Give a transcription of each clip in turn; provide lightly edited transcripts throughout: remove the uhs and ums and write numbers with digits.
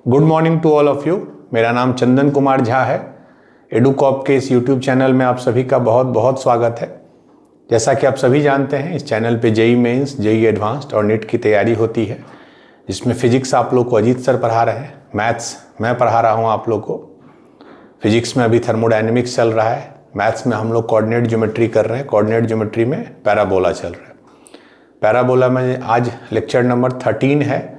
Good morning to all of you. मेरा नाम चंदन कुमार झा है। एडुकॉप के इस यूट्यूब चैनल में आप सभी का बहुत बहुत स्वागत है। जैसा कि आप सभी जानते हैं, इस चैनल पे जेईई मेंस, जेईई एडवांस्ड और नीट की तैयारी होती है, जिसमें फिजिक्स आप लोग को अजीत सर पढ़ा रहे हैं, मैथ्स मैं पढ़ा रहा हूँ आप लोग को। फिजिक्स में अभी थर्मोडायनेमिक्स चल रहा है, मैथ्स में हम लोग कोऑर्डिनेट ज्योमेट्री कर रहे हैं, कोऑर्डिनेट ज्योमेट्री में पैराबोला चल रहा है। पैराबोला में आज लेक्चर नंबर 13 है।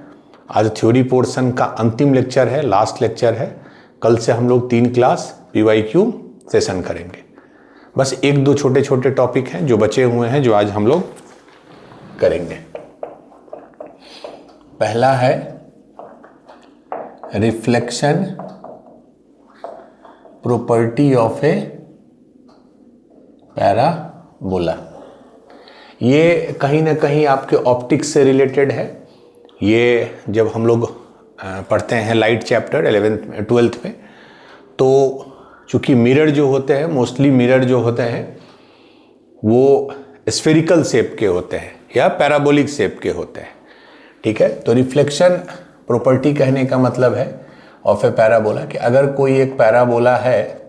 आज थ्योरी पोर्शन का अंतिम लेक्चर है, लास्ट लेक्चर है। कल से हम लोग 3 क्लास PYQ सेशन करेंगे। बस 1-2 छोटे छोटे टॉपिक हैं जो बचे हुए हैं, जो आज हम लोग करेंगे। पहला है reflection property of a parabola. ये कहीं ना कहीं आपके ऑप्टिक्स से रिलेटेड है। ये जब हम लोग पढ़ते हैं लाइट चैप्टर 11th 12th में, तो चूँकि मिरर जो होते हैं, मोस्टली मिरर जो होते हैं वो स्फेरिकल शेप के होते हैं या पैराबोलिक शेप के होते हैं। ठीक है, तो रिफ्लेक्शन प्रॉपर्टी कहने का मतलब है ऑफ ए पैराबोला कि अगर कोई एक पैराबोला है,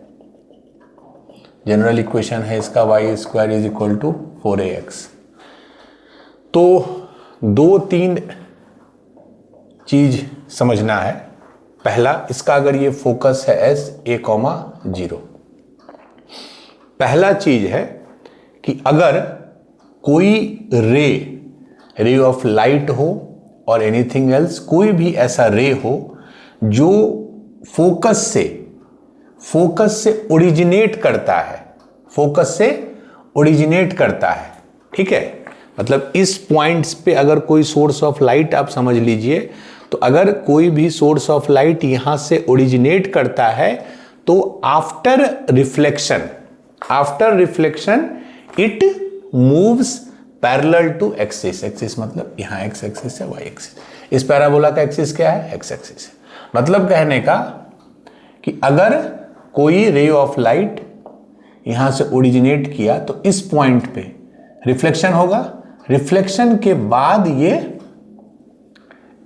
जनरल इक्वेशन है इसका y² = 4ax, तो 2-3 चीज समझना है। पहला, इसका अगर ये फोकस है S A,0, पहला चीज है कि अगर कोई रे ऑफ लाइट हो और एनीथिंग एल्स, कोई भी ऐसा रे हो जो फोकस से ओरिजिनेट करता है, ठीक है। मतलब इस पॉइंट्स पे अगर कोई सोर्स ऑफ लाइट आप समझ लीजिए, तो अगर कोई भी सोर्स ऑफ लाइट यहां से ओरिजिनेट करता है, तो after reflection it moves parallel to axis. Axis मतलब यहां x एक्सिस है, y एक्सिस। इस पैराबोला का एक्सिस क्या है? x एक्सिस है। मतलब कहने का कि अगर कोई रे ऑफ लाइट यहां से ओरिजिनेट किया तो इस पॉइंट पे रिफ्लेक्शन होगा। रिफ्लेक्शन के बाद ये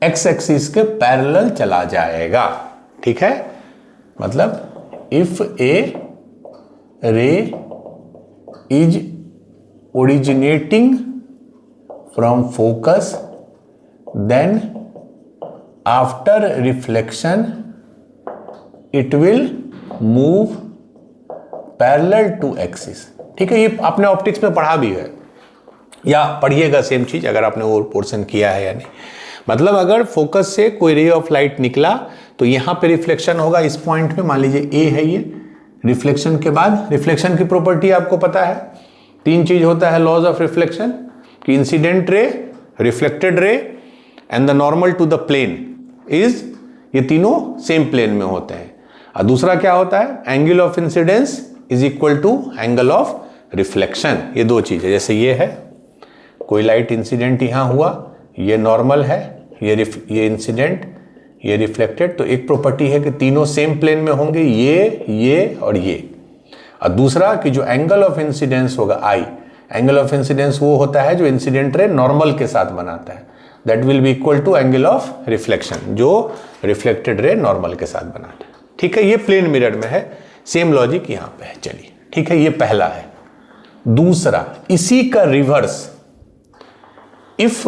x एक्सिस के पैरेलल चला जाएगा, ठीक है। मतलब if a ray is originating from focus, then after reflection it will move parallel to axis. ठीक है, ये आपने ऑप्टिक्स में पढ़ा भी है या पढ़िएगा सेम चीज अगर आपने वो पोर्शन किया है या नहीं। मतलब अगर फोकस से कोई रे ऑफ लाइट निकला तो यहां पे रिफ्लेक्शन होगा इस पॉइंट पे। मान लीजिए ए है ये, रिफ्लेक्शन के बाद, रिफ्लेक्शन की प्रॉपर्टी आपको पता है, 3 चीज होता है लॉज ऑफ रिफ्लेक्शन कि incident ray, reflected ray and the normal to the plane is, ये तीनों सेम प्लेन में होते हैं। और दूसरा क्या होता है? Angle of incidence is equal to angle of reflection. ये 2 चीजें, जैसे ये है, कोई लाइट इंसिडेंट यहां हुआ, ये नॉर्मल है, ये इंसिडेंट, ये रिफ्लेक्टेड, तो एक प्रॉपर्टी है कि तीनों सेम प्लेन में होंगे, ये और ये। और दूसरा कि जो एंगल ऑफ इंसिडेंस होगा I, एंगल ऑफ इंसिडेंस वो होता है जो इंसिडेंट रे नॉर्मल के साथ बनाता है, that will be equal to angle of reflection जो रिफ्लेक्टेड रे नॉर्मल के साथ बनाता है। ठीक है, ये प्लेन मिरर में है, सेम लॉजिक यहां पे है। चलिए, ठीक है, ये पहला है। दूसरा, इसी का reverse, if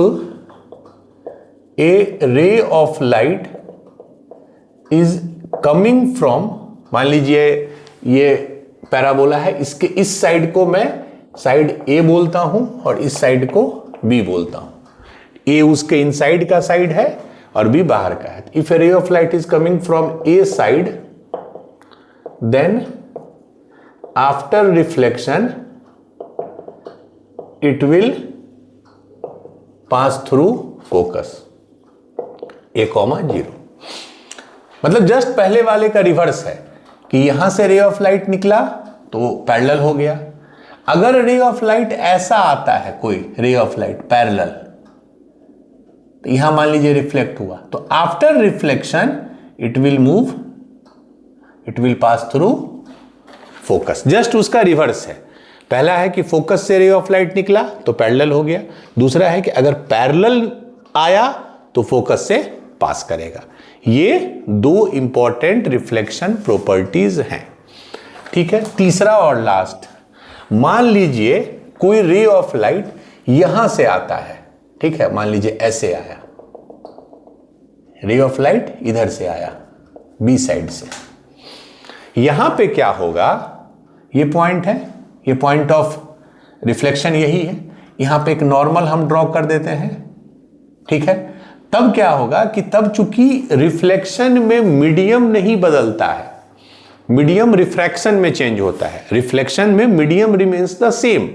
a ray of light is coming from, मान लीजिए ये पैराबोला है, इसके इस साइड को मैं साइड A बोलता हूं और इस साइड को B बोलता हूं। A उसके इनसाइड का साइड है और B बाहर का है। If a ray of light is coming from A side, then after reflection it will pass through focus A,0। मतलब जस्ट पहले वाले का रिवर्स है कि यहां से रे ऑफ लाइट निकला तो पैरेलल हो गया। अगर रे ऑफ लाइट ऐसा आता है, कोई रे ऑफ लाइट पैरेलल, तो यहां मान लीजिए रिफ्लेक्ट हुआ, तो after reflection it will move, it will pass through focus. Just उसका रिवर्स है। पहला है कि फोकस से रे ऑफ लाइट निकला तो पैरेलल हो गया, दूसरा है कि अगर पैरेलल आया तो फोकस से पास करेगा। ये दो इंपॉर्टेंट रिफ्लेक्शन प्रॉपर्टीज हैं। ठीक है, तीसरा और लास्ट, मान लीजिए कोई रे ऑफ लाइट यहां से आता है। ठीक है, मान लीजिए ऐसे आया, रे ऑफ लाइट इधर से आया बी साइड से। यहां पे क्या होगा, ये पॉइंट है, ये पॉइंट ऑफ रिफ्लेक्शन यही है। यहां पे एक नॉर्मल हम ड्रॉ कर देते हैं। ठीक है, तब क्या होगा कि तब चूंकि रिफ्लेक्शन में मीडियम नहीं बदलता है, मीडियम रिफ्रैक्शन में चेंज होता है, रिफ्लेक्शन में मीडियम रिमेन्स द सेम।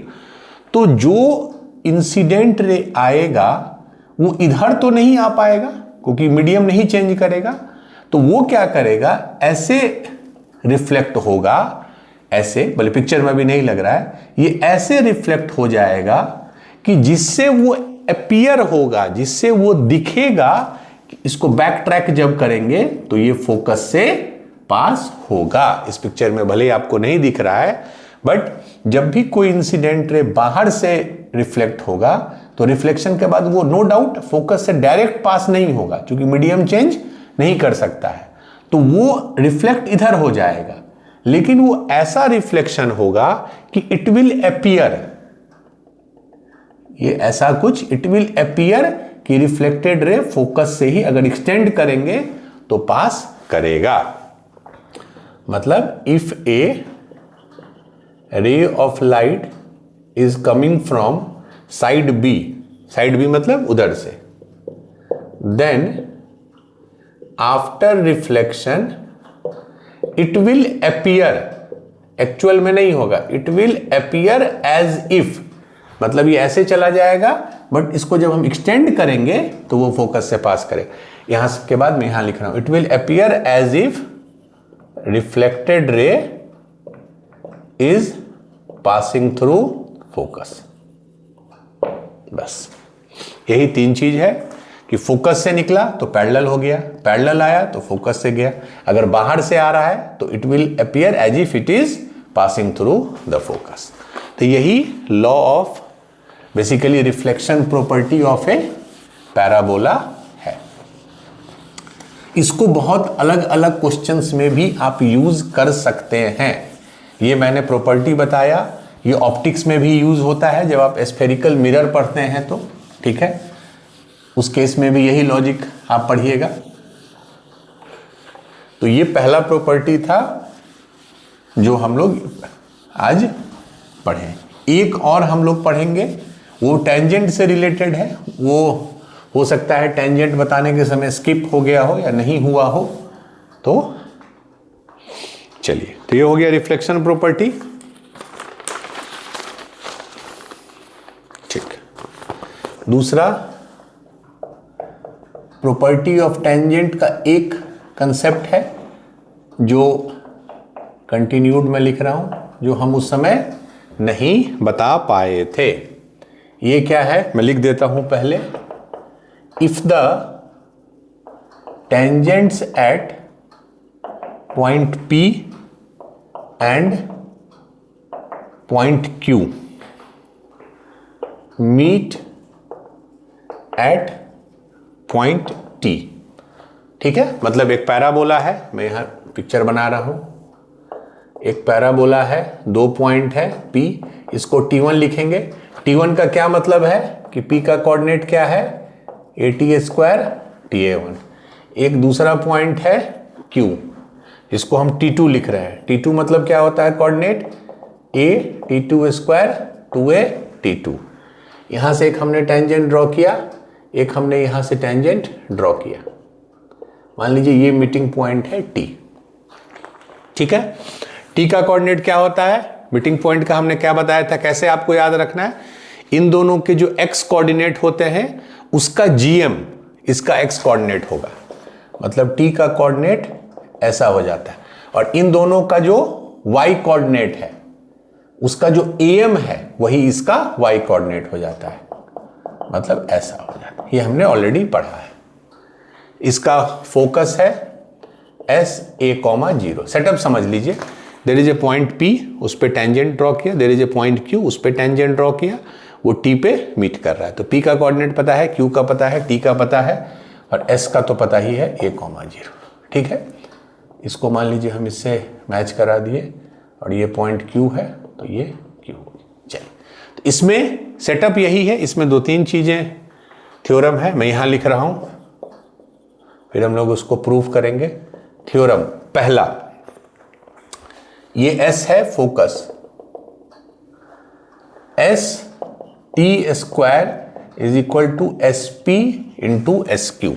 तो जो इंसिडेंट रे आएगा वो इधर तो नहीं आ पाएगा क्योंकि मीडियम नहीं चेंज करेगा। तो वो क्या करेगा, ऐसे रिफ्लेक्ट होगा, ऐसे, भले पिक्चर में भी नहीं लग रहा है, ये ऐसे रिफ्लेक्ट हो जाएगा कि जिससे वो अपीयर होगा, जिससे वो दिखेगा। इसको बैक ट्रैक जब करेंगे तो ये फोकस से पास होगा। इस पिक्चर में भले आपको नहीं दिख रहा है, बट जब भी कोई इंसिडेंट रे बाहर से रिफ्लेक्ट होगा तो रिफ्लेक्शन के बाद वो नो डाउट फोकस से डायरेक्ट पास नहीं होगा क्योंकि मीडियम चेंज नहीं कर सकता है। तो वो रिफ्लेक्ट इधर हो जाएगा, लेकिन वो ऐसा रिफ्लेक्शन होगा कि इट विल अपीयर, ये ऐसा कुछ, इट विल अपीयर कि रिफ्लेक्टेड रे फोकस से ही अगर एक्सटेंड करेंगे तो पास करेगा। मतलब if a ray of light is coming from side B, side B मतलब उधर से, then after reflection it will appear, actual में नहीं होगा, it will appear as if, मतलब ये ऐसे चला जाएगा, बट इसको जब हम एक्सटेंड करेंगे तो वो फोकस से पास करेगा। यहां के बाद मैं यहां लिख रहा हूं, it will appear as if reflected ray is passing through focus. बस यही तीन चीज है कि फोकस से निकला तो पैरेलल हो गया, पैरेलल आया तो फोकस से गया, अगर बाहर से आ रहा है तो it will appear as if it is passing through the focus. तो यही law of basically reflection property of a parabola है। इसको बहुत अलग अलग क्वेश्चंस में भी आप यूज कर सकते हैं। ये मैंने प्रॉपर्टी बताया, ये ऑप्टिक्स में भी यूज होता है जब आप स्फेरिकल मिरर पढ़ते हैं तो, ठीक है, उस केस में भी यही लॉजिक आप पढ़िएगा। तो ये पहला प्रॉपर्टी था जो हम लोग आज पढ़े। एक और हम लोग पढ़ेंगे, वो टेंजेंट से रिलेटेड है, वो हो सकता है टेंजेंट बताने के समय स्किप हो गया हो या नहीं हुआ हो। तो चलिए, तो ये हो गया रिफ्लेक्शन प्रॉपर्टी। ठीक, दूसरा प्रॉपर्टी ऑफ टेंजेंट का एक कंसेप्ट है जो कंटिन्यूड में लिख रहा हूं, जो हम उस समय नहीं बता पाए थे। ये क्या है, मैं लिख देता हूं पहले। If the tangents at point P and point Q meet at point T, ठीक है, मतलब एक पैराबोला है, मैं यहां पिक्चर बना रहा हूं, एक पैराबोला है, दो पॉइंट है P, इसको T1 लिखेंगे। T1 का क्या मतलब है कि P का कोऑर्डिनेट क्या है, AT² TA1। एक दूसरा पॉइंट है Q, इसको हम T2 लिख रहे हैं। T2 मतलब क्या होता है कोऑर्डिनेट, AT2² 2A T2। यहां से एक हमने टेंजेंट ड्रॉ किया, एक हमने यहां से टेंजेंट ड्रॉ किया। मान लीजिए ये मीटिंग पॉइंट है T, ठीक है। T का कोऑर्डिनेट क्या होता है, मीटिंग पॉइंट का हमने क्या बताया था, कैसे आपको याद रखना है, इन दोनों के जो x कोऑर्डिनेट होते हैं उसका GM इसका x कोऑर्डिनेट होगा, मतलब T का कोऑर्डिनेट ऐसा हो जाता है, और इन दोनों का जो y कोऑर्डिनेट है उसका जो AM है वही इसका y कोऑर्डिनेट हो जाता है, मतलब ऐसा हो जाता है। ये हमने ऑलरेडी पढ़ा है। इसका फोकस है SA,0। सेटअप समझ लीजिए, there is a point P, उस पे टेंजेंट ड्रॉ किया, there is a point Q, उस पे टेंजेंट ड्रॉ किया, वो T पे मीट कर रहा है। तो P का कोऑर्डिनेट पता है, Q का पता है, T का पता है, और s का तो पता ही है a,0, ठीक है। इसको मान लीजिए हम इससे मैच करा दिए और ये पॉइंट Q है तो ये Q। चलिए, तो इसमें सेटअप यही है, इसमें 2-3 चीजें थ्योरम है, मैं यहां लिख रहा हूं, फिर हम लोग उसको प्रूफ करेंगे। थ्योरम पहला, ये S है focus, S t² is equal to SP into SQ।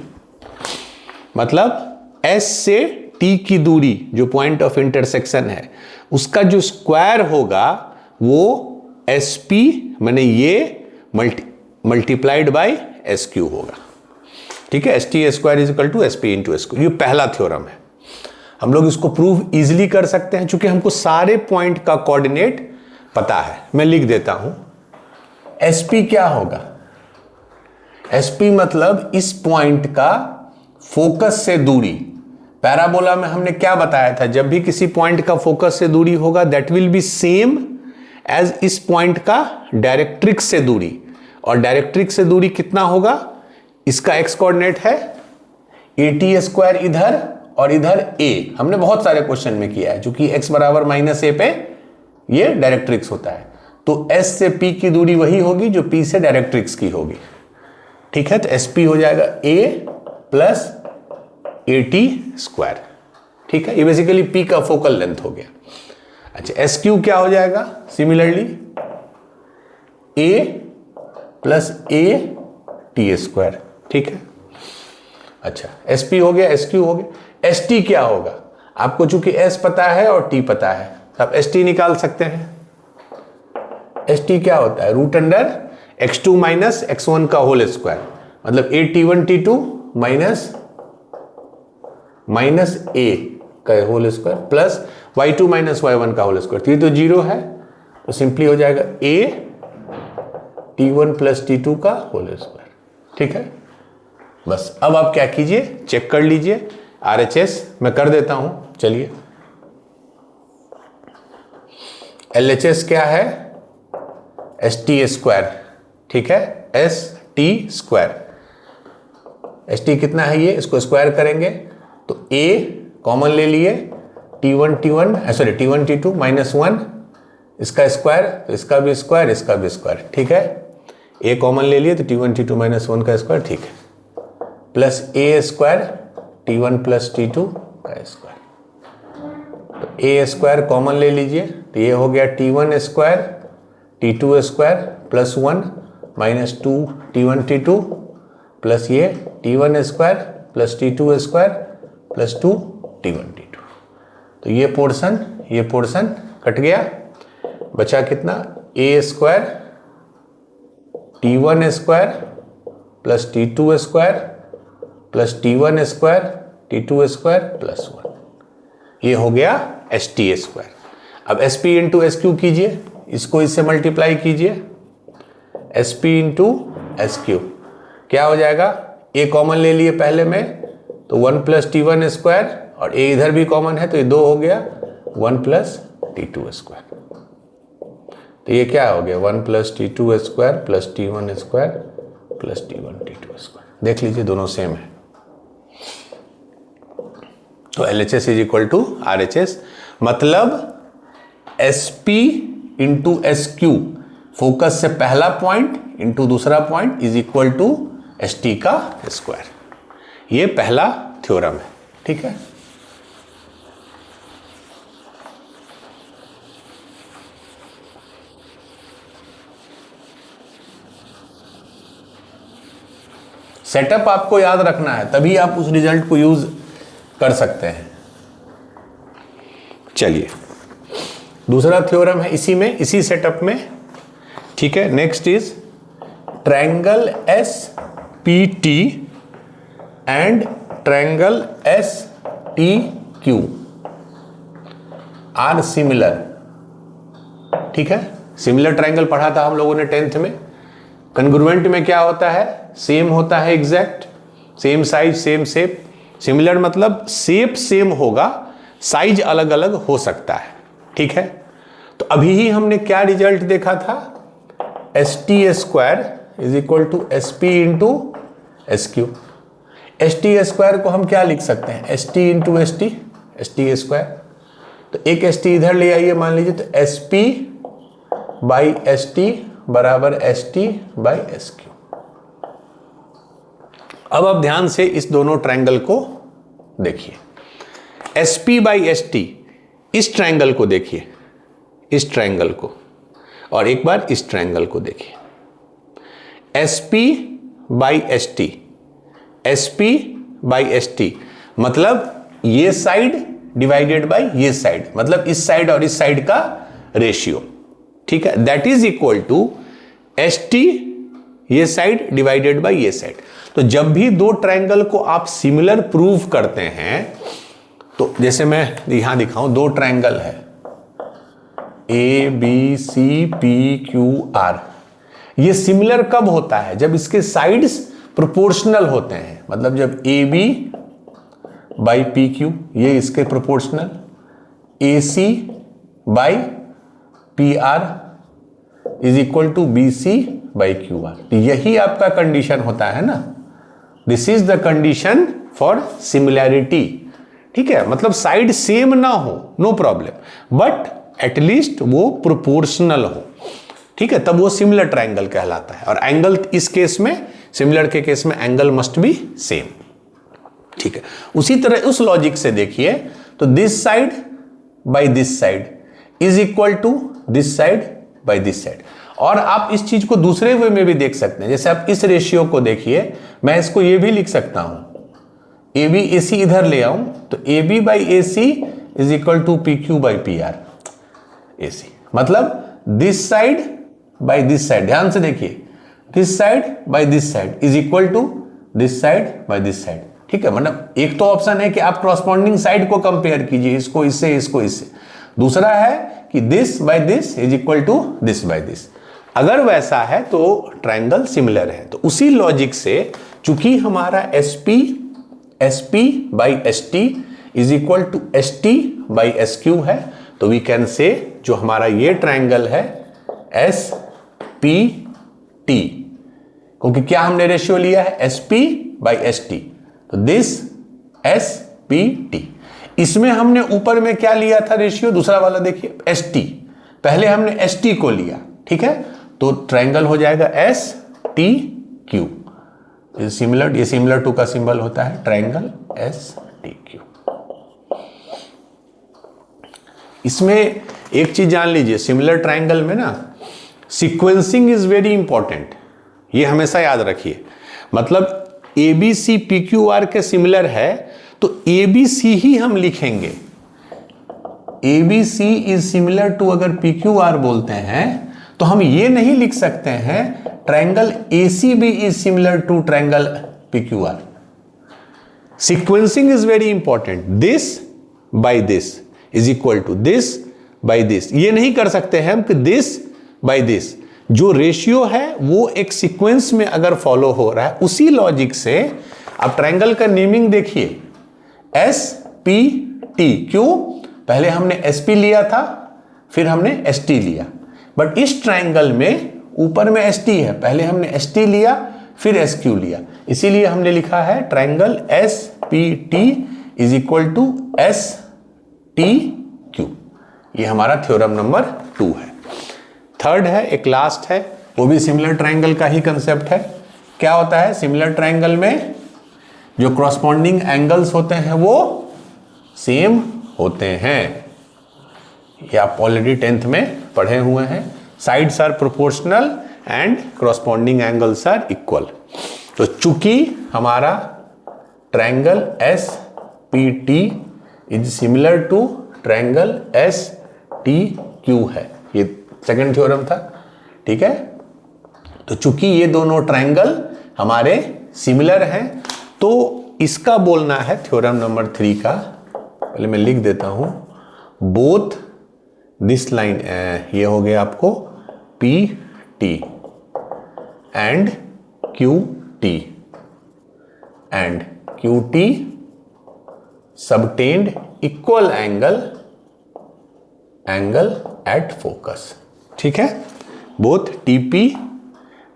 मतलब S से T की दूरी जो पॉइंट ऑफ इंटरसेक्शन है उसका जो स्क्वायर होगा वो SP माने ये मल्टीप्लाइड बाय SQ होगा, ठीक है। ST² is equal to SP into SQ। ये पहला थ्योरम है। हम लोग इसको प्रूव इजीली कर सकते हैं क्योंकि हमको सारे पॉइंट का कोऑर्डिनेट पता है। मैं लिख देता हूं, SP क्या होगा, SP मतलब इस पॉइंट का फोकस से दूरी। पैराबोला में हमने क्या बताया था, जब भी किसी पॉइंट का फोकस से दूरी होगा that will be same as इस पॉइंट का डायरेक्ट्रिक्स से दूरी। और डायरेक्ट्रिक्स से दूरी कितना होगा, इसका x कोऑर्डिनेट है AT² इधर और इधर a। हमने बहुत सारे क्वेश्चन में किया है, क्योंकि x बराबर -a पे ये डायरेक्ट्रिक्स होता है, तो s से p की दूरी वही होगी जो p से डायरेक्ट्रिक्स की होगी, ठीक है। तो SP हो जाएगा a प्लस AT², ठीक है। ये बेसिकली p का फोकल लेंथ हो गया। अच्छा, SQ क्या हो जाएगा, सिमिलरली a प्लस AT², ठीक है। अच्छा, SP हो गया, SQ हो गया। ST क्या होगा, आपको चूंकि S पता है और T पता है तो आप ST निकाल सकते हैं। ST क्या होता है, √x2 माइनस x1 का होल स्क्वायर, मतलब AT1T2 माइनस A का whole square plus y2 minus y1 का होल स्क्वायर। ये तो 0 है तो सिंपली हो जाएगा A T1 प्लस T2 का होल स्क्वायर, ठीक है। बस अब आप क्या कीजिए, चेक कर लीजिए RHS, मैं कर देता हूं। चलिए, LHS क्या है, ST², ठीक है, ST²। ST कितना है ये, इसको स्क्वायर करेंगे तो A कॉमन ले लिए, T1 T2 -1 इसका स्क्वायर, तो इसका भी स्क्वायर, इसका भी स्क्वायर, ठीक है। A कॉमन ले लिए तो T1 T2 -1 का स्क्वायर, ठीक है, plus A² T1 plus T2 का स्क्वायर। तो A² कॉमन ले लीजिए तो ये हो गया T1² T2² plus 1 -2 T1 T2 plus ये T1² plus T2² plus 2 T1 T2। तो ये पोर्शन कट गया, बचा कितना, A² T1² plus T2² plus T1² T2² plus 1, ये हो गया ST²। अब SP इंटू SQ कीजिए, इसको इससे मल्टीप्लाई कीजिए, SP इंटू SQ क्या हो जाएगा, A कॉमन ले लिए पहले में तो 1 प्लस T1² और A इधर भी कॉमन है तो ये 2 हो गया 1 प्लस T2²। तो ये क्या हो गया, 1 plus T2² plus T1² plus T1 T2²। देख लीजिए दोनों सेम है। तो LHS is equal to RHS, मतलब SP इंटू SQ फोकस से पहला पॉइंट इंटू दूसरा point is equal to ST का स्क्वायर। ये पहला थ्योरम है, ठीक है। सेटअप आपको याद रखना है, तभी आप उस रिजल्ट को यूज कर सकते हैं। चलिए, दूसरा थ्योरम है इसी सेटअप में, ठीक है। Next is triangle SPT and triangle STQ are similar, ठीक है। सिमिलर ट्रायंगल पढ़ा था हम लोगों ने 10th में। कन्ग्रुएंट में क्या होता है, सेम होता है, exact same size same shape. Similar मतलब शेप सेम होगा, साइज अलग अलग हो सकता है, ठीक है। तो अभी ही हमने क्या रिजल्ट देखा था, ST² is equal to SP into SQ। S T square को हम क्या लिख सकते हैं, S T into S T square. तो एक एस टी इधर ले आइए, मान लीजिए, तो S P by S T बराबर S T by S Q. अब आप ध्यान से इस दोनों ट्रायंगल को देखिए, S P by S T, इस ट्रायंगल को देखिए, इस ट्रायंगल को, और एक बार इस ट्रायंगल को देखिए, S P by S T, S P by S T, मतलब ये साइड डिवाइडेड बाई ये साइड, मतलब इस साइड और इस साइड का रेशियो, ठीक है, that is equal to S T ये साइड डिवाइडेड बाई ये साइड। तो जब भी दो ट्रायंगल को आप सिमिलर प्रूव करते हैं, तो जैसे मैं यहां दिखाऊं, दो ट्रायंगल है A B C P Q R, ये सिमिलर कब होता है, जब इसके साइड्स प्रोपोर्शनल होते हैं, मतलब जब A B by P Q ये इसके proportional, A C by P R is equal to B C by Q R. यही आपका कंडीशन होता है ना, this is the condition for similarity, ठीक है, मतलब साइड सेम ना हो, नो प्रॉब्लम, बट एटलीस्ट वो प्रोपोर्शनल हो, ठीक है, तब वो सिमिलर ट्रायंगल कहलाता है। और एंगल इस केस में, सिमिलर के केस में एंगल मस्ट बी सेम, ठीक है। उसी तरह उस लॉजिक से देखिए, तो this side by this side is equal to this side by this side. और आप इस चीज को दूसरे वे में भी देख सकते हैं, जैसे आप इस रेशियो को देखिए, मैं इसको ये भी लिख सकता हूं, ए बी ए सी इधर ले आऊं, तो A B by A C is equal to P Q by P R A C, मतलब this side by this side, ध्यान से देखिए, this side by this side is equal to this side by this side, ठीक है। मतलब एक तो option है कि आप क्रॉसपॉन्डिंग साइड को कंपेयर कीजिए, इसको इससे, इसको इससे, दूसरा है कि this by this is equal to this by this. अगर वैसा है तो ट्रायंगल सिमिलर है। तो उसी लॉजिक से चूंकि हमारा S P by S T is equal to S T by S Q है, तो वी कैन से जो हमारा ये ट्रायंगल है एस पी टी, क्योंकि क्या हमने रेशियो लिया है S P by S T, तो दिस एस पी टी। इसमें हमने ऊपर में क्या लिया था रेशियो, दूसरा वाला देखिए एस टी, पहले हमने एस टी को लिया, ठीक है, तो ट्रायंगल हो जाएगा एस टी क्यू, सिमिलर, ये सिमिलर टू का सिंबल होता है, ट्रायंगल एस टी क्यू। इसमें एक चीज जान लीजिए, सिमिलर ट्रायंगल में ना सीक्वेंसिंग इज वेरी इंपॉर्टेंट, ये हमेशा याद रखिए। मतलब A B C P Q R के सिमिलर है तो ए बी सी ही हम लिखेंगे, A B C is similar to, अगर पी क्यू आर बोलते हैं तो हम ये नहीं लिख सकते हैं triangle A C B is similar to triangle P Q R. Sequencing is very important, this by this is equal to this by this, ये नहीं कर सकते हैं हम कि दिस बाई दिस, जो रेशियो है वो एक सीक्वेंस में अगर फॉलो हो रहा है, उसी लॉजिक से आप ट्रायंगल का नेमिंग देखिए, एस पी टी, क्यों, पहले हमने एस पी लिया था, फिर हमने एस टी लिया, बट इस ट्रायंगल में ऊपर में एस टी है, पहले हमने एस टी लिया फिर एस क्यू लिया, इसीलिए हमने लिखा है triangle S P T is equal to S T Q. ये हमारा थ्योरम नंबर 2 है। थर्ड है, एक लास्ट है, वो भी सिमिलर ट्रायंगल का ही कंसेप्ट है। क्या होता है सिमिलर ट्रायंगल में, जो क्रॉसपॉन्डिंग एंगल्स होते हैं वो सेम होते हैं, ये आप ऑलरेडी 10th में पढ़े हुए हैं, sides are proportional and corresponding angles are equal. तो चूंकि हमारा triangle S P T is similar to triangle S T Q है, ये सेकंड थ्योरम था, ठीक है। तो चूंकि ये दोनों ट्रायंगल हमारे सिमिलर हैं, तो इसका बोलना है थ्योरम नंबर 3 का, पहले मैं लिख देता हूं, बोथ दिस लाइन, ये हो गया आपको P T and Q T and Q T subtend equal angle at focus, ठीक है। Both TP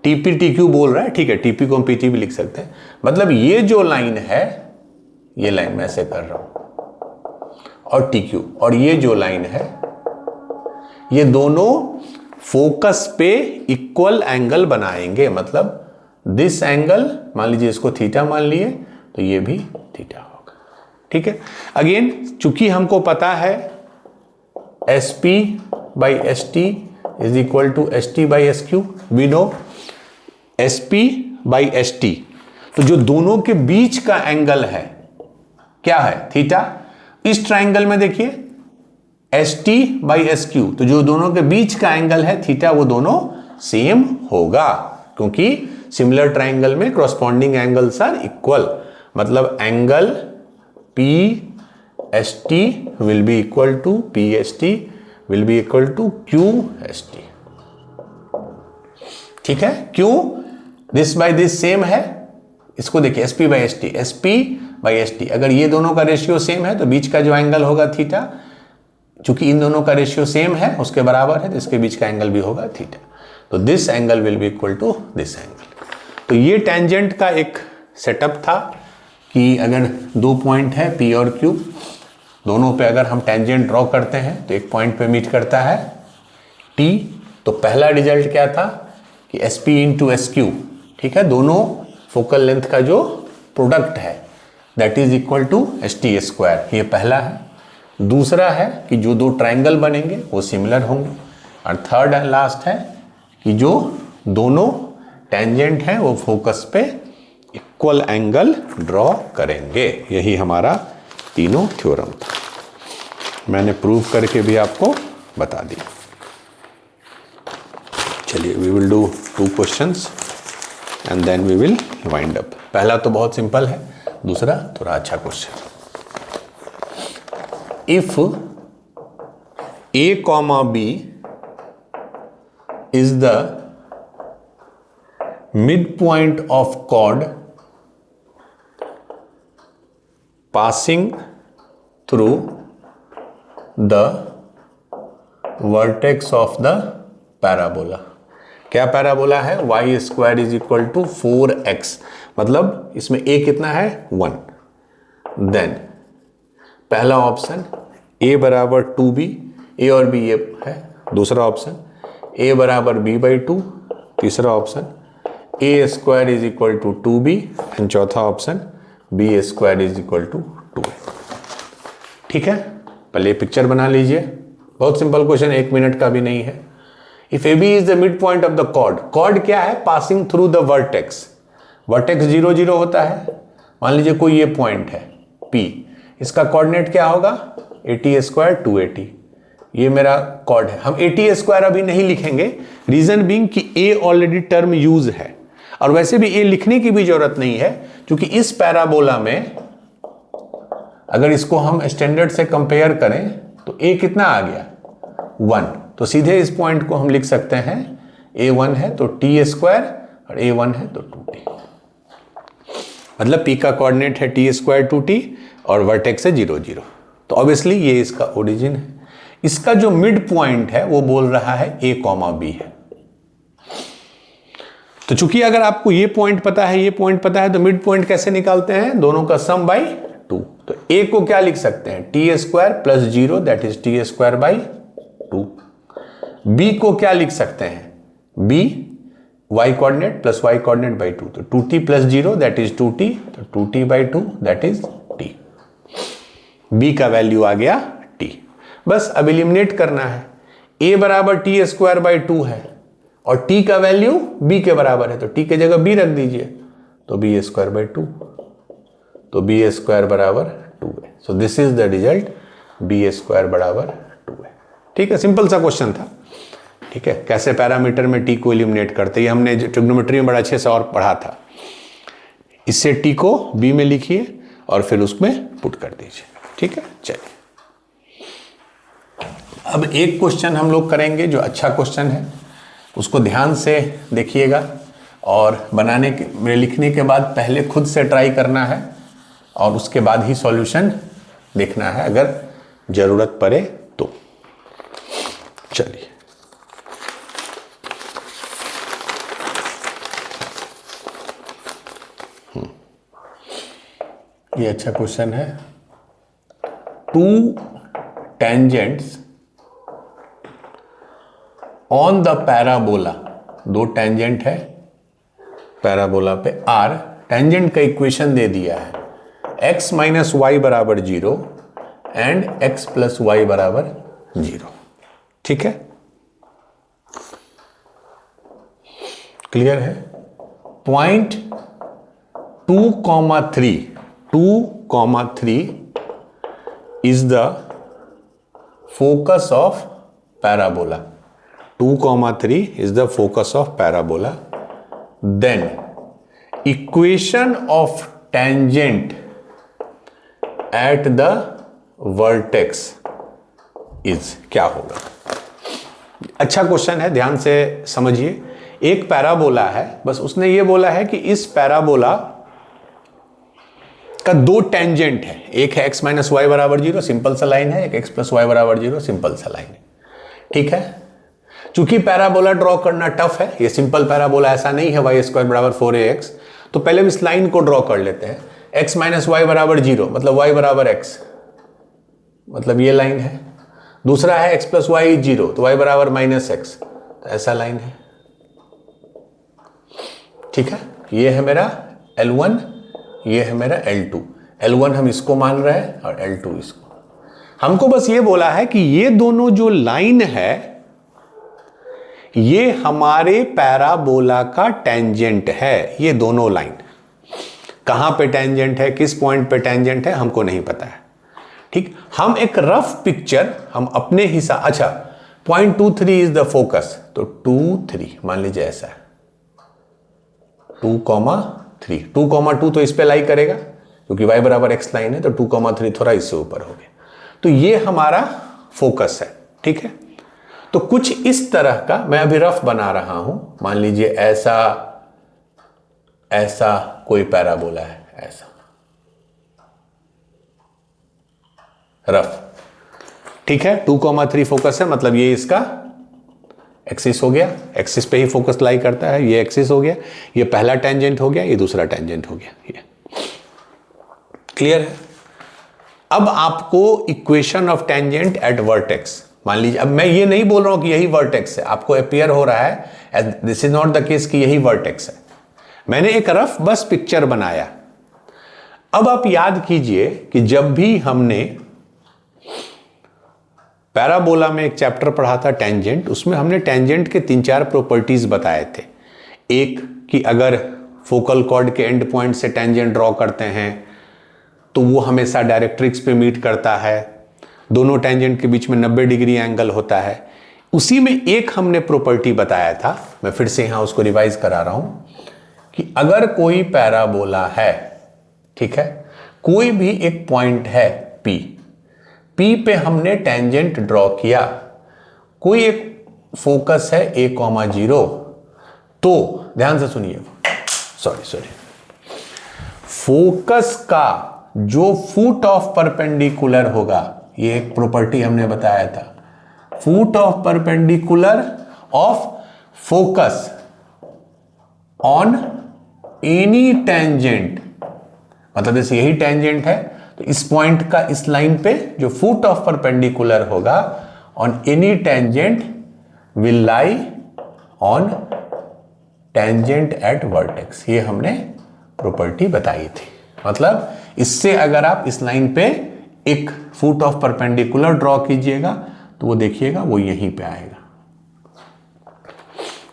TP T Q बोल रहा है, ठीक है, टीपी को हम पीटी भी लिख सकते हैं। मतलब ये जो लाइन है, ये लाइन मैं ऐसे कर रहा हूं, और टी क्यू, और ये जो लाइन है, ये दोनों फोकस पे इक्वल एंगल बनाएंगे। मतलब दिस एंगल, मान लीजिए इसको थीटा मान लिए, तो ये भी थीटा होगा, ठीक है। अगेन चूंकि हमको पता है S P by S T is equal to S T by S Q, we know S P by S T, तो जो दोनों के बीच का एंगल है क्या है, थीटा। इस ट्राइंगल में देखिए S T by S Q, तो जो दोनों के बीच का एंगल है थीटा, वो दोनों सेम होगा, क्योंकि सिमिलर ट्राइंगल में कॉरस्पॉन्डिंग एंगल्स आर इक्वल। मतलब angle P S T will be equal to P S T will be equal to Q S T, ठीक है। क्यों, दिस बाई दिस सेम है, इसको देखिए S P by S T, S P by S T, अगर ये दोनों का रेशियो सेम है तो बीच का जो एंगल होगा थीटा, चूंकि इन दोनों का रेशियो सेम है, उसके बराबर है, तो इसके बीच का एंगल भी होगा थीटा। तो this angle will be equal to this angle. तो ये टेंजेंट का एक सेटअप था कि अगर दो पॉइंट है पी और क्यू, दोनों पे अगर हम टेंजेंट ड्रॉ करते हैं तो एक पॉइंट पे मीट करता है टी। तो पहला रिजल्ट क्या था कि S P into S Q, ठीक है, दोनों फोकल लेंथ का जो प्रोडक्ट है that is equal to S T square, ये पहला है। दूसरा है कि जो दो ट्राइंगल बनेंगे वो सिमिलर होंगे, और थर्ड एंड लास्ट है कि जो दोनों टेंजेंट हैं वो फोकस पे इक्वल एंगल ड्रॉ करेंगे। यही हमारा तीनों थ्योरम था, मैंने प्रूव करके भी आपको बता दिया। चलिए we will do 2 questions and then we will wind up. पहला तो बहुत सिंपल है, दूसरा थोड़ा अच्छा question. If a comma b is the midpoint of chord passing through the vertex of the parabola, क्या पैराबोला है, y square is equal to 4x, मतलब इसमें a कितना है 1। देन पहला ऑप्शन a बराबर 2b, a और b ये है। दूसरा ऑप्शन a बराबर b बाई 2। तीसरा option a square is equal to 2b and चौथा option b square is equal to 2a। ठीक है, पहले पिक्चर बना लीजिए, बहुत सिंपल क्वेश्चन, 1 मिनट का भी नहीं है। If ab is the mid point of the chord, chord क्या है, passing through the vertex, vertex 0 0 होता है। मान लीजिए कोई ये पॉइंट है p, इसका कोऑर्डिनेट क्या होगा, 80 स्क्वायर 280, ये मेरा कॉर्ड है। हम 80 स्क्वायर अभी नहीं लिखेंगे, रीजन बीइंग कि a ऑलरेडी टर्म यूज है, और वैसे भी a लिखने की भी जरूरत नहीं है, क्योंकि इस पैराबोला में अगर इसको हम स्टैंडर्ड से कंपेयर करें तो a कितना आ गया 1, तो सीधे इस पॉइंट को हम लिख सकते हैं a1 है तो t स्क्वायर और a1 है तो 2t, मतलब p का कोऑर्डिनेट है t स्क्वायर 2t और वर्टेक्स है 0 0, तो ऑब्वियसली ये इसका ओरिजिन है। इसका जो मिड पॉइंट है वो बोल रहा है a, b है। तो चूंकि अगर आपको ये पॉइंट पता है, ये पॉइंट पता है, तो मिड पॉइंट कैसे निकालते हैं, दोनों का सम बाई 2। तो a को क्या लिख सकते हैं, t square plus 0 that is t square by 2। b को क्या लिख सकते हैं, b y coordinate plus y coordinate by 2, तो 2t plus 0 that is 2t, तो 2t by 2 that is t। b का वैल्यू आ गया t। बस अब एलिमिनेट करना है, a बराबर t स्क्वायर बाई 2 है और t का वैल्यू b के बराबर है, तो t के जगह b रख दीजिए, तो b स्क्वायर बाई 2, तो b स्क्वायर बराबर 2 है। So this is the result, b square बराबर 2 है। ठीक है, सिंपल सा क्वेश्चन था। ठीक है, कैसे पैरामीटर में t को एलिमिनेट करते हैं, हमने ट्रिग्नोमेट्री में बड़ा अच्छे से और पढ़ा था। इससे t को b में लिखिए और फिर उसमें पुट कर दीजिए। ठीक है, चलिए अब एक क्वेश्चन हम लोग करेंगे जो अच्छा क्वेश्चन है, उसको ध्यान से देखिएगा और बनाने के लिखने के बाद पहले खुद से ट्राई करना है और उसके बाद ही सॉल्यूशन देखना है अगर जरूरत पड़े तो। चलिए ये अच्छा क्वेश्चन है। To tangents on the parabola, दो टेंजेंट है पैराबोला पे आर, टेंजेंट का इक्वेशन दे दिया है x माइनस वाई बराबर 0 एंड x प्लस वाई बराबर 0। ठीक है, क्लियर है। Point 2,3 is the focus of parabola. 2,3 is the focus of parabola. Then equation of tangent at the vertex is क्या होगा? अच्छा क्वेश्चन है, ध्यान से समझिए। एक पैराबोला है, बस उसने ये बोला है कि इस पैराबोला का दो टेंजेंट है, एक है x माइनस वाई बराबर 0 सिंपल सा लाइन है, एक x प्लस वाई बराबर 0 सिंपल सा लाइन है। ठीक है, चूंकि पैराबोला ड्रॉ करना टफ है, ये सिंपल पैराबोला ऐसा नहीं है y स्क्वायर बराबर 4ax, तो पहले हम इस लाइन को ड्रॉ कर लेते हैं। x माइनस वाई बराबर 0 मतलब y बराबर x, मतलब ये लाइन है। दूसरा है x प्लस वाई 0 तो y बराबर माइनस x, तो ऐसा लाइन है। ठीक है, ये है मेरा L1, ये है मेरा L2। L1 हम इसको मान रहे हैं और L2 इसको। हमको बस ये बोला है कि ये दोनों जो लाइन है ये हमारे पैराबोला का टेंजेंट है। ये दोनों लाइन कहां पे टेंजेंट है, किस पॉइंट पे टेंजेंट है, हमको नहीं पता है। ठीक, हम एक रफ पिक्चर हम अपने हिसाब, अच्छा पॉइंट 2,3 इज द फोकस, तो 2,3 मान लीजिए ऐसा है, 2,3, 2,2 तो इस पे लाई करेगा क्योंकि y बराबर x लाइन है, तो 2,3 थोड़ा इससे ऊपर हो गया, तो ये हमारा फोकस है। ठीक है, तो कुछ इस तरह का मैं अभी रफ बना रहा हूं। मान लीजिए ऐसा ऐसा कोई पैराबोला है, ऐसा रफ। ठीक है, 2,3 फोकस है, मतलब ये इसका एक्सिस हो गया, एक्सिस पे ही फोकस लाई करता है, ये एक्सिस हो गया, ये पहला टेंजेंट हो गया, ये दूसरा टेंजेंट हो गया। ये क्लियर है। अब आपको equation of tangent at vertex, मान लीजिए, अब मैं ये नहीं बोल रहा हूं कि यही वर्टेक्स है, आपको अपीयर हो रहा है this is not the case कि यही वर्टेक्स है। मैंने एक रफ बस पिक्चर बनाया। अब आप याद कीजिए कि जब भी हमने पैराबोला में एक चैप्टर पढ़ा था टेंजेंट, उसमें हमने टेंजेंट के 3-4 प्रॉपर्टीज बताए थे। एक कि अगर फोकल कॉर्ड के एंड पॉइंट से टेंजेंट ड्रॉ करते हैं तो वो हमेशा डायरेक्ट्रिक्स पे मीट करता है, दोनों टेंजेंट के बीच में 90 डिग्री एंगल होता है। उसी में एक हमने प्रॉपर्टी बताया था, मैं फिर से यहां उसको रिवाइज करा रहा हूं, कि अगर कोई पैराबोला है, ठीक है, कोई भी एक पॉइंट है P पे हमने टेंजेंट ड्रॉ किया, कोई एक फोकस है a,0, तो ध्यान से सुनिए, सॉरी, फोकस का जो फुट ऑफ परपेंडिकुलर होगा, ये एक प्रॉपर्टी हमने बताया था, foot of perpendicular of focus on any tangent, मतलब जैसे यही टेंजेंट है तो इस पॉइंट का इस लाइन पे जो फुट ऑफ परपेंडिकुलर होगा on any tangent will lie on tangent at vertex. ये हमने प्रॉपर्टी बताई थी। मतलब इससे अगर आप इस लाइन पे एक फुट ऑफ परपेंडिकुलर ड्रॉ कीजिएगा तो वो देखिएगा वो यहीं पे आएगा।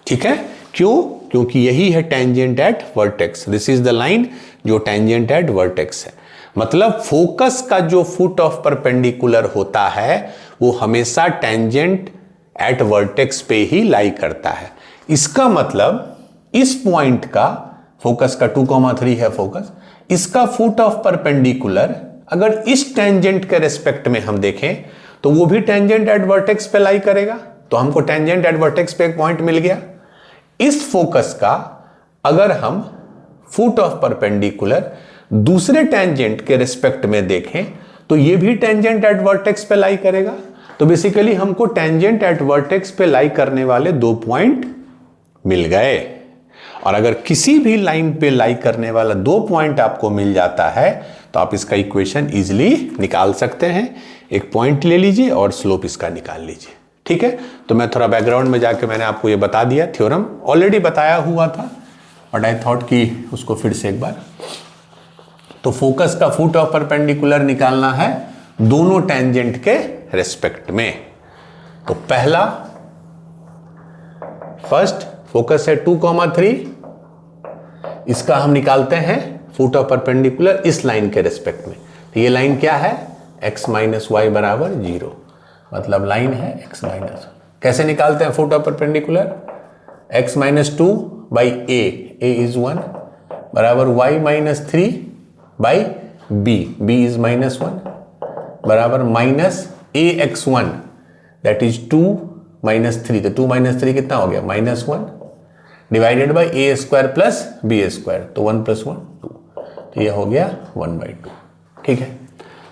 ठीक है, क्यों? क्योंकि यही है tangent at vertex. This is the line जो टेंजेंट एट वर्टेक्स है। मतलब फोकस का जो फुट ऑफ परपेंडिकुलर होता है वो हमेशा टेंजेंट एट वर्टेक्स पे ही लाई करता है। इसका मतलब इस पॉइंट का फोकस का 2,3 है फोकस, इसका फुट ऑफ परपेंडिकुलर अगर इस टेंजेंट के रेस्पेक्ट में हम देखें तो वो भी टेंजेंट एट वर्टेक्स पे लाई करेगा। तो हमको टेंजेंट एट वर्टेक्स पे एक पॉइंट मिल गया। इस फोकस का अगर हम फुट ऑफ परपेंडिकुलर दूसरे टेंजेंट के रेस्पेक्ट में देखें तो ये भी टेंजेंट एट वर्टेक्स पे लाई करेगा। तो बेसिकली हमको टेंजेंट एट वर्टेक्स पे लाई करने वाले 2 पॉइंट मिल गए। और अगर किसी भी लाइन पे लाई करने वाला 2 पॉइंट आपको मिल जाता है तो आप इसका इक्वेशन इजीली निकाल सकते हैं। एक पॉइंट ले लीजिए और स्लोप इसका निकाल लीजिए, ठीक है। तो मैं थोड़ा बैकग्राउंड में जाके मैंने आपको ये बता दिया, थ्योरम ऑलरेडी बताया हुआ था, बट आई थॉट कि उसको फिर से एक बार। तो फोकस का फुट ऑफ परपेंडिकुलर निकालना है दोनों टेंजेंट के रेस्पेक्ट में। तो पहला फर्स्ट फोकस है 2,3, इसका हम निकालते हैं फुट ऑफ परपेंडिकुलर इस लाइन के रेस्पेक्ट में। तो ये लाइन क्या है, x माइनस वाई बराबर 0, मतलब लाइन है x माइनस। कैसे निकालते हैं foot of perpendicular, x minus 2 by a is 1 बराबर y minus 3 by b is minus 1 बराबर minus ax1 that is 2 minus 3। तो 2 माइनस 3 कितना हो गया, minus 1 divided by A square plus B square, तो 1 प्लस 1 2, तो ये हो गया 1/2, ठीक है।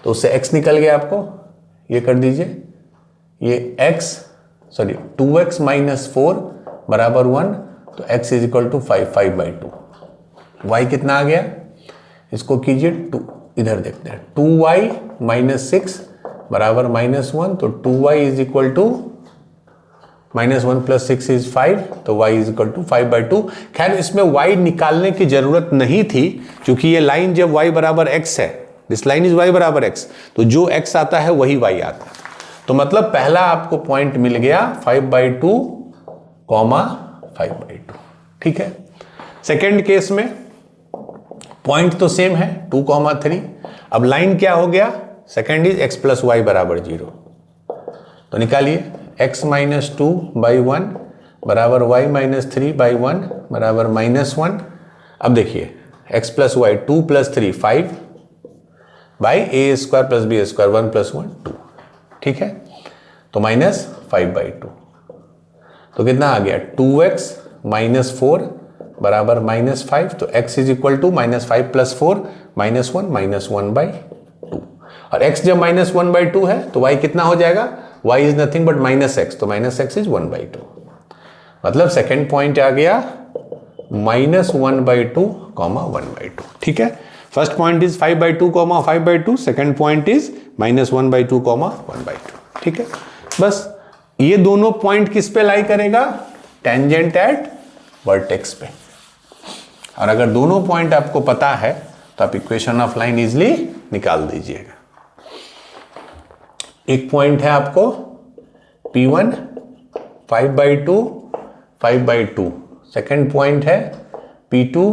तो उससे x निकल गया आपको, ये कर दीजिए, ये 2x माइनस 4 बराबर 1, तो x is equal to 5/2। y कितना आ गया, इसको कीजिए 2, इधर देखते हैं, 2y माइनस 6 बराबर -1, तो 2y is equal to -1 plus 6 is 5, तो y इज इक्वल टू 5/2। खैर इसमें y निकालने की जरूरत नहीं थी, क्योंकि ये लाइन जब y बराबर x है, दिस लाइन इज y बराबर x, तो जो x आता है वही y आता है। तो मतलब पहला आपको पॉइंट मिल गया 5/2, 5/2, ठीक है। सेकेंड केस में पॉइंट तो सेम है 2,3, अब लाइन क्या हो गया, second is x plus y बराबर 0, तो निकालिए x माइनस 2 बाई 1 बराबर y माइनस 3 बाई 1 बराबर -1। अब देखिए x plus y 2 plus 3 5 by A square plus B square 1 plus 1 2, ठीक है। तो -5/2, तो कितना आ गया 2x माइनस 4 बराबर -5, तो x is equal to -5 plus 4 -1 -1/2, और x जब -1/2 है तो y कितना हो जाएगा, y is nothing but -x, तो -x इज 1/2, मतलब सेकेंड पॉइंट आ गया -1/2, 1/2, ठीक है। First point is 5/2, 5/2, second point is -1/2, 1/2, ठीक है। बस ये दोनों पॉइंट किस पे लाई करेगा, टेंजेंट एट वर्टेक्स पे। और अगर दोनों पॉइंट आपको पता है तो आप इक्वेशन ऑफ लाइन इजिली निकाल दीजिएगा। एक पॉइंट है आपको P1 5/2, 5/2, सेकेंड पॉइंट है P2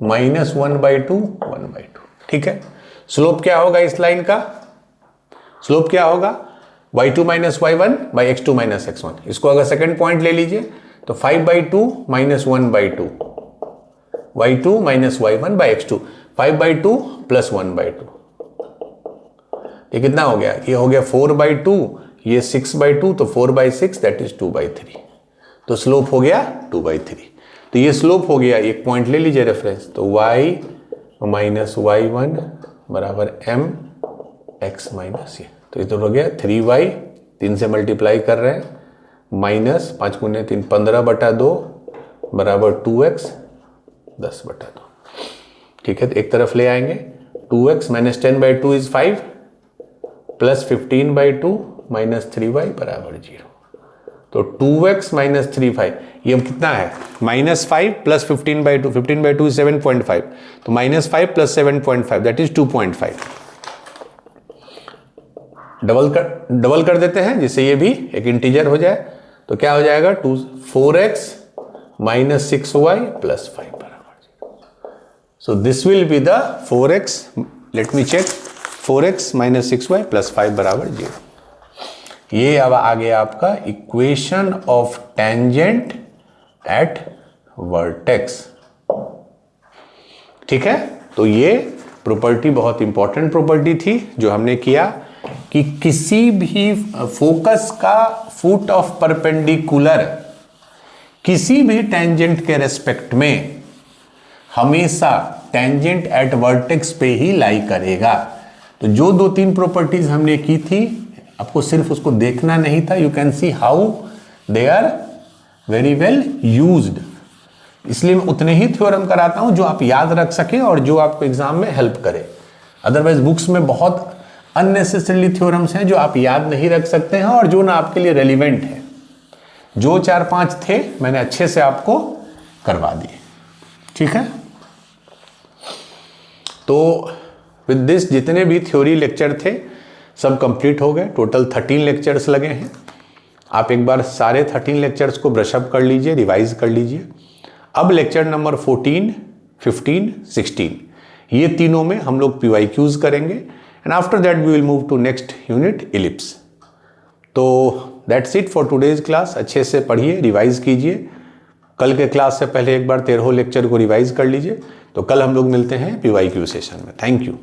-1/2, 1/2, ठीक है। स्लोप क्या होगा इस लाइन का, स्लोप क्या होगा, y2 minus y1 by x2 minus x1। इसको अगर सेकेंड पॉइंट ले लीजिए तो 5/2 minus 1/2, y2 minus y1 by x2, 5/2 plus 1/2, ये कितना हो गया, ये हो गया 4/2, ये 6/2, तो 4/6 दैट इज 2/3, तो स्लोप हो गया 2/3। तो ये स्लोप हो गया, एक पॉइंट ले लीजिए रेफरेंस, तो y माइनस y1 बराबर m x माइनस ये, तो इधर हो गया 3y, 3 से मल्टीप्लाई कर रहे हैं, माइनस 5 × 3 15/2 बराबर 2x 10/2, ठीक है। तो एक तरफ ले आएंगे, 2x minus 10/2 is 5 plus 15/2 minus 3y बराबर 0, तो 2x माइनस 3y, ये कितना है -5 प्लस 15/2, 15/2 इज 7.5, तो -5 प्लस 7.5 दैट इज 2.5। डबल कर देते हैं जिससे ये भी एक इंटीजर हो जाए, तो क्या हो जाएगा 4x माइनस 6y प्लस 5 बराबर 0। So this will be the 4x, let me check, 4x minus 6y plus 5 बराबर 0। ये अब आ गया आपका equation of tangent at vertex, ठीक है। तो ये प्रॉपर्टी बहुत इंपॉर्टेंट प्रॉपर्टी थी जो हमने किया कि किसी भी फोकस का फुट ऑफ परपेंडिकुलर किसी भी टेंजेंट के रेस्पेक्ट में हमेशा टेंजेंट एट वर्टेक्स पे ही लाई करेगा। तो जो 2-3 प्रॉपर्टीज हमने की थी, आपको सिर्फ उसको देखना नहीं था, you can see how they are very well used. इसलिए मैं उतने ही थ्योरम कराता हूं जो आप याद रख सके और जो आपको एग्जाम में हेल्प करे। अदरवाइज बुक्स में बहुत अननेसेसरीली थ्योरम्स हैं जो आप याद नहीं रख सकते हैं और जो ना आपके लिए रेलिवेंट है। जो 4-5 थे मैंने अच्छे से आपको करवा दिए, ठीक है। तो विद दिस जितने भी थ्योरी लेक्चर थे सब कंप्लीट हो गए। टोटल 13 लेक्चर्स लगे हैं। आप एक बार सारे 13 लेक्चर्स को ब्रशअप कर लीजिए, रिवाइज कर लीजिए। अब लेक्चर नंबर 14, 15, 16 ये तीनों में हम लोग PYQs करेंगे and after that we will move to next unit ellipse. तो that's it for today's class. अच्छे से पढ़िए, रिवाइज कीजिए। कल के क्लास से पहले एक बार 13 लेक्चर को रिवाइज कर लीजिए। तो कल हम लोग मिलते हैं PYQ सेशन में। Thank you.